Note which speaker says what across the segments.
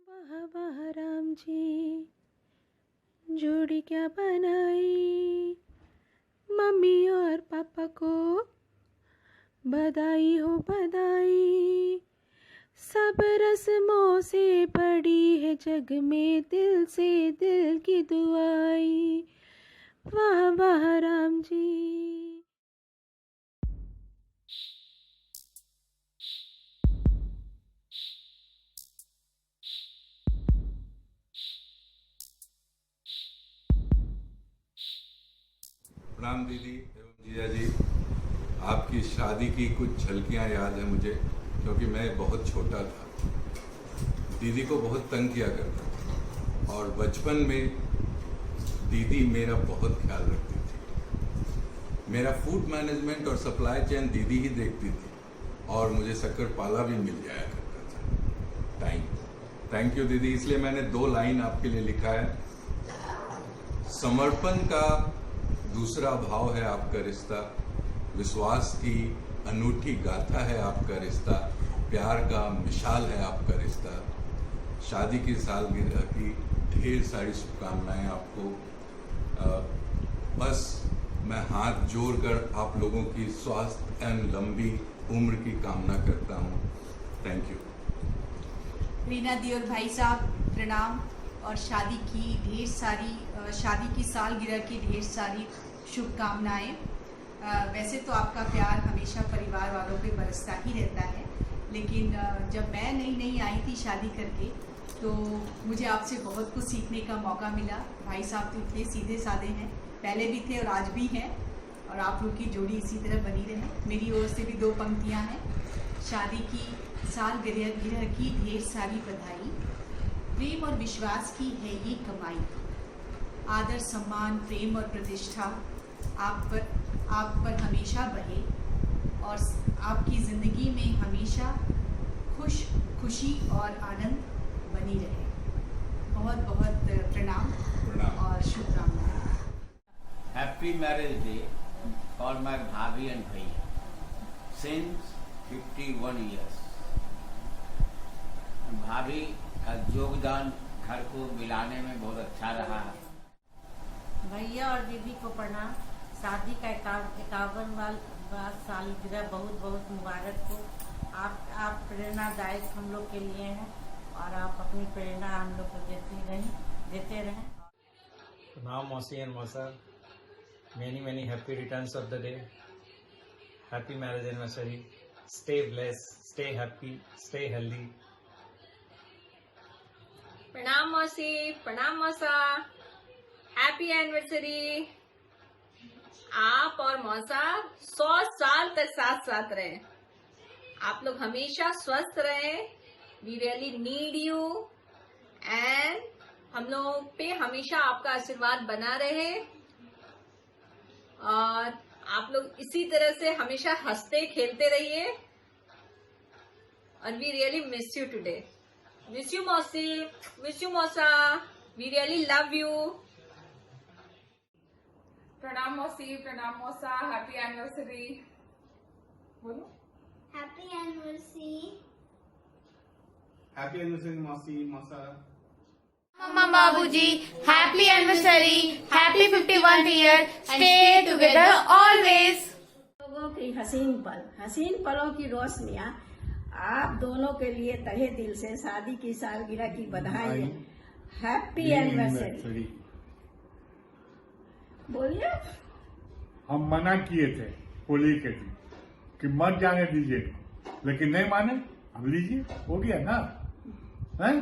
Speaker 1: वाह वाह राम जी, जोड़ी क्या बनाई, मम्मी और पापा को बधाई हो बधाई। सब रस्मों से बड़ी है जग में दिल से दिल की दुआई। वाह वाह राम जी।
Speaker 2: प्रणाम दीदी एवं जीजा जी। आपकी शादी की कुछ झलकियां याद है मुझे, क्योंकि मैं बहुत छोटा था। दीदी को बहुत तंग किया करता था और बचपन में दीदी मेरा बहुत ख्याल रखती थी। मेरा फूड मैनेजमेंट और सप्लाई चेन दीदी ही देखती थी और मुझे शक्कर पाला भी मिल जाया करता था। थैंक यू दीदी। इसलिए मैंने 2 लाइन आपके लिए लिखा है। समर्पण का दूसरा भाव है आपका रिश्ता, विश्वास की अनूठी गाथा है आपका रिश्ता, प्यार का मिसाल है आपका रिश्ता। शादी की सालगिरह की ढेर सारी शुभकामनाएं आपको। बस मैं हाथ जोड़कर आप लोगों की स्वास्थ्य एवं लंबी उम्र की कामना करता हूं। Thank you.
Speaker 3: रीना दी और भाई साहब प्रणाम। और शादी की सालगिरह की ढेर सारी शुभकामनाएं। वैसे तो आपका प्यार हमेशा परिवार वालों पे बरसता ही रहता है, लेकिन जब मैं नई आई थी शादी करके तो मुझे आपसे बहुत कुछ सीखने का मौका मिला। भाई साहब तो इतने सीधे साधे हैं, पहले भी थे और आज भी हैं, और आप लोग की जोड़ी इसी तरह बनी रहे। मेरी ओर से भी 2 पंक्तियां हैं। शादी की सालगिरह की ढेर सारी बधाई, प्रेम और विश्वास की है ये कमाई। आदर सम्मान प्रेम और प्रतिष्ठा आप पर हमेशा बहे और आपकी ज़िंदगी में हमेशा खुशी और आनंद बनी रहे। बहुत बहुत प्रणाम और शुभकामनाएं।
Speaker 4: Happy marriage day for my भाभी एंड भैया सिंस 51 years। भाभी का योगदान घर को मिलाने में बहुत अच्छा रहा है।
Speaker 5: भैया और दीदी को प्रणाम। शादी का 51वां सालगिरह बहुत बहुत मुबारक हो। आप प्रेरणादायक हम लोग के लिए हैं और आप अपनी प्रेरणा हम लोग को देते रहें।
Speaker 6: प्रणाम मौसी एंड मौसा। many happy returns of the day. Happy marriage anniversary. Stay blessed, stay happy, stay healthy.
Speaker 7: प्रणाम मौसी, प्रणाम मौसा। Happy anniversary. आप और मौसा 100 साल तक साथ साथ रहे। आप लोग हमेशा स्वस्थ रहे। We really need you and हम लोग पे हमेशा आपका आशीर्वाद बना रहे और आप लोग इसी तरह से हमेशा हंसते खेलते रहिए। और we really miss you today. Miss you मौसी, मिस यू मौसा। We really love you.
Speaker 8: प्रणाम मौसी, प्रणाम मौसा। Happy anniversary. बोलो।
Speaker 9: Happy anniversary.
Speaker 10: हैप्पी एनिवर्सरी मौसी मौसा।
Speaker 11: मम्मा बाबूजी, happy anniversary, happy 51th year, stay together always.
Speaker 12: लोगों की हसीन पलों की रोशनियाँ आप दोनों के लिए तहे दिल से शादी की सालगिरह की बधाई। Happy anniversary. बोलिए।
Speaker 10: हम मना किए थे होली के दिन कि मत जाने दीजिए, लेकिन नहीं माने। अब लीजिए, हो गया ना। हैं?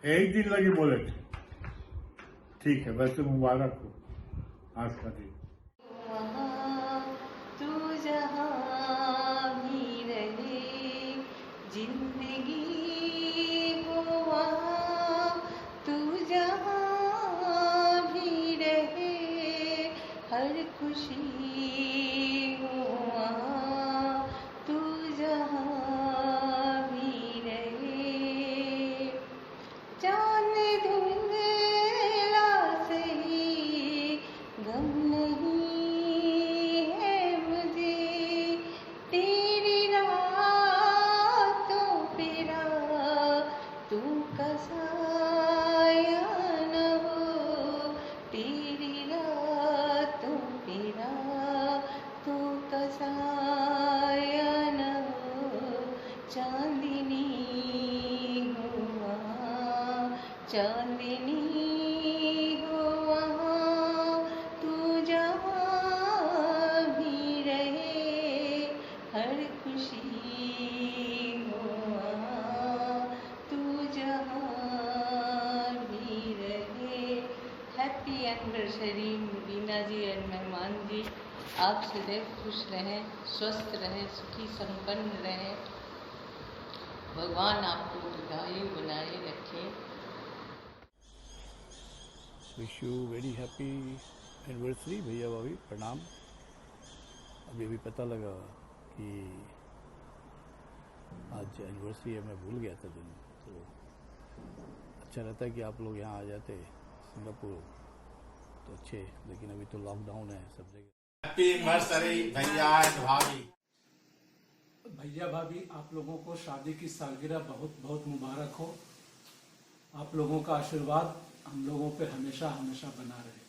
Speaker 10: एक दिन लगे बोले थे। ठीक है, वैसे मुबारक हो आज का दिन।
Speaker 13: तू जहाँ भी रहे जिंदगी हो वहाँ, तू जहाँ भी रहे हर खुशी हो वहाँ, तू जहाँ भी रहे। जान धुंधला से ही गम चांदनी हो वहाँ तू जहाँ भी रहे, हर खुशी हो वहाँ तू जहाँ भी रहे। हैप्पी एनिवर्सरी मीना जी एंड मेहमान जी। आप सदैव खुश रहें, स्वस्थ रहें, सुखी संपन्न रहें। भगवान आपको दीर्घायु बनाए रखे।
Speaker 14: Wish you very happy anniversary भैया भाभी, प्रणाम। अभी अभी पता लगा कि आज एनिवर्सरी है, मैं भूल गया था दिन, तो अच्छा रहता है कि आप लोग यहाँ आ जाते सिंगापुर तो अच्छे, लेकिन अभी तो लॉकडाउन है सब जगह।
Speaker 15: हैप्पी एनिवर्सरी भैया एंड भाभी।
Speaker 16: भैया भाभी, आप लोगों को शादी की सालगिरह बहुत बहुत मुबारक हो। आप लोगों का आशीर्वाद हम लोगों पे हमेशा हमेशा बना रहे।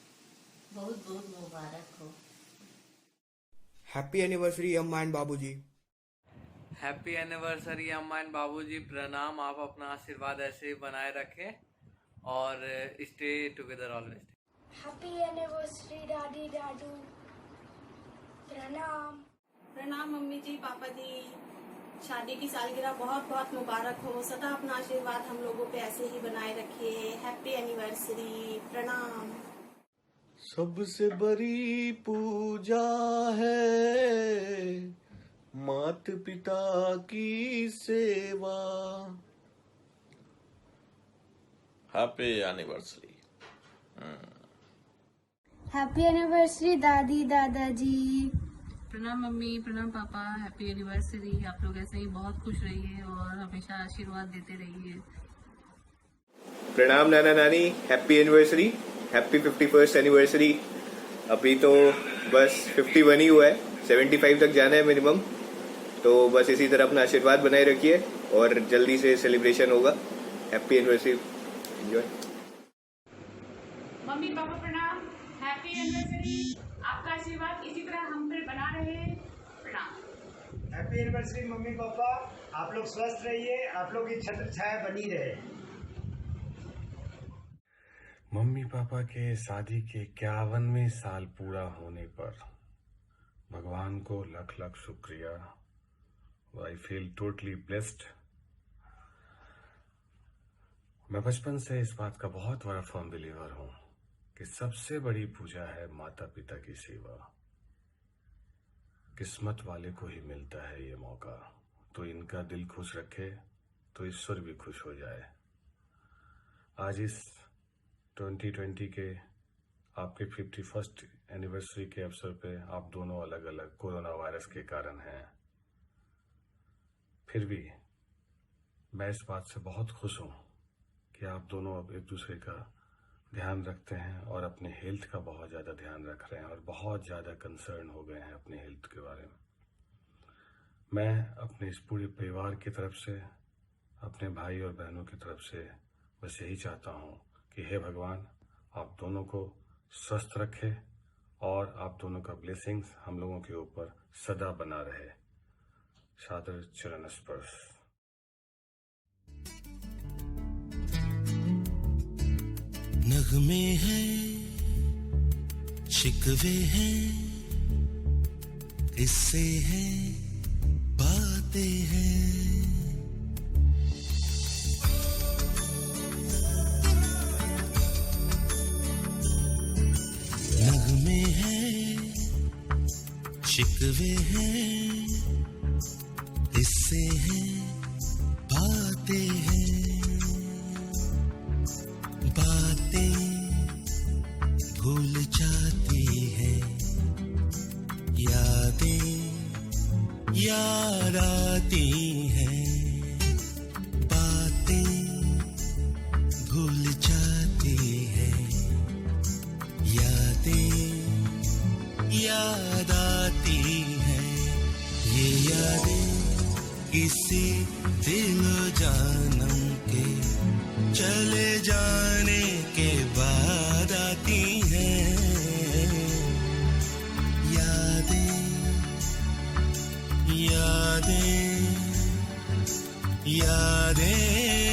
Speaker 5: बहुत बहुत मुबारक हो।
Speaker 17: हैप्पी एनिवर्सरी अम्मा एंड बाबूजी।
Speaker 18: हैप्पी एनिवर्सरी अम्मा एंड बाबूजी, प्रणाम। आप अपना आशीर्वाद ऐसे ही बनाए रखें और stay together always.
Speaker 9: Happy anniversary दादी दादू, प्रणाम।
Speaker 19: प्रणाम मम्मी जी पापा जी, शादी की सालगिरह बहुत बहुत मुबारक हो। सदा अपना आशीर्वाद हम लोगों पे ऐसे ही बनाए रखिए। हैप्पी एनिवर्सरी, प्रणाम।
Speaker 20: सबसे बड़ी पूजा है माता पिता की सेवा।
Speaker 15: Happy anniversary.
Speaker 9: हैप्पी एनिवर्सरी दादी दादाजी।
Speaker 21: प्रणाम मम्मी, प्रणाम पापा, हैप्पी एनिवर्सरी। आप लोग ऐसे ही बहुत खुश रहिए और हमेशा आशीर्वाद देते रहिए।
Speaker 17: प्रणाम नाना नानी, happy anniversary, happy 51st anniversary. अभी तो बस 51 ही हुआ है, 75 तक जाना है मिनिमम, तो बस इसी तरह अपना आशीर्वाद बनाए रखिए और जल्दी से सेलिब्रेशन होगा। Happy anniversary, enjoy.
Speaker 22: Mummy papa प्रणाम, हैप्पी एनिवर्सरी। आपका आशीर्वाद इसी तरह हम पे बना रहे, प्रणाम।
Speaker 23: हैप्पी एनिवर्सरी मम्मी पापा, आप लोग स्वस्थ रहिए, आप लोग की छत्र छाया बनी रहे।
Speaker 24: मम्मी पापा के शादी के 51वें साल पूरा होने पर भगवान को लख लख शुक्रिया। I feel totally blessed. मैं बचपन से इस बात का बहुत बड़ा फर्म बिलीवर हूं कि सबसे बड़ी पूजा है माता पिता की सेवा। किस्मत वाले को ही मिलता है ये मौका, तो इनका दिल खुश रखे तो ईश्वर भी खुश हो जाए। आज इस 2020 के आपके 51st एनिवर्सरी के अवसर पे आप दोनों अलग अलग कोरोना वायरस के कारण हैं, फिर भी मैं इस बात से बहुत खुश हूं कि आप दोनों अब एक दूसरे का ध्यान रखते हैं और अपने हेल्थ का बहुत ज़्यादा ध्यान रख रहे हैं और बहुत ज़्यादा कंसर्न हो गए हैं अपने हेल्थ के बारे में। मैं अपने इस पूरे परिवार की तरफ से, अपने भाई और बहनों की तरफ से बस यही चाहता हूँ कि हे भगवान, आप दोनों को स्वस्थ रखे और आप दोनों का ब्लेसिंग्स हम लोगों के ऊपर सदा बना रहे। सादर चरण स्पर्श।
Speaker 25: नगमे हैं, शिकवे हैं, किस्से हैं, बातें हैं। नगमे हैं, शिकवे हैं, किस्से हैं, बातें हैं। बातें भूल जाती हैं, यादें याद आती हैं। बातें भूल जाती हैं, यादें याद आती हैं। ये यादें किसी दिलो जानम के चले जाने के बाद आती हैं। यादें यादें यादें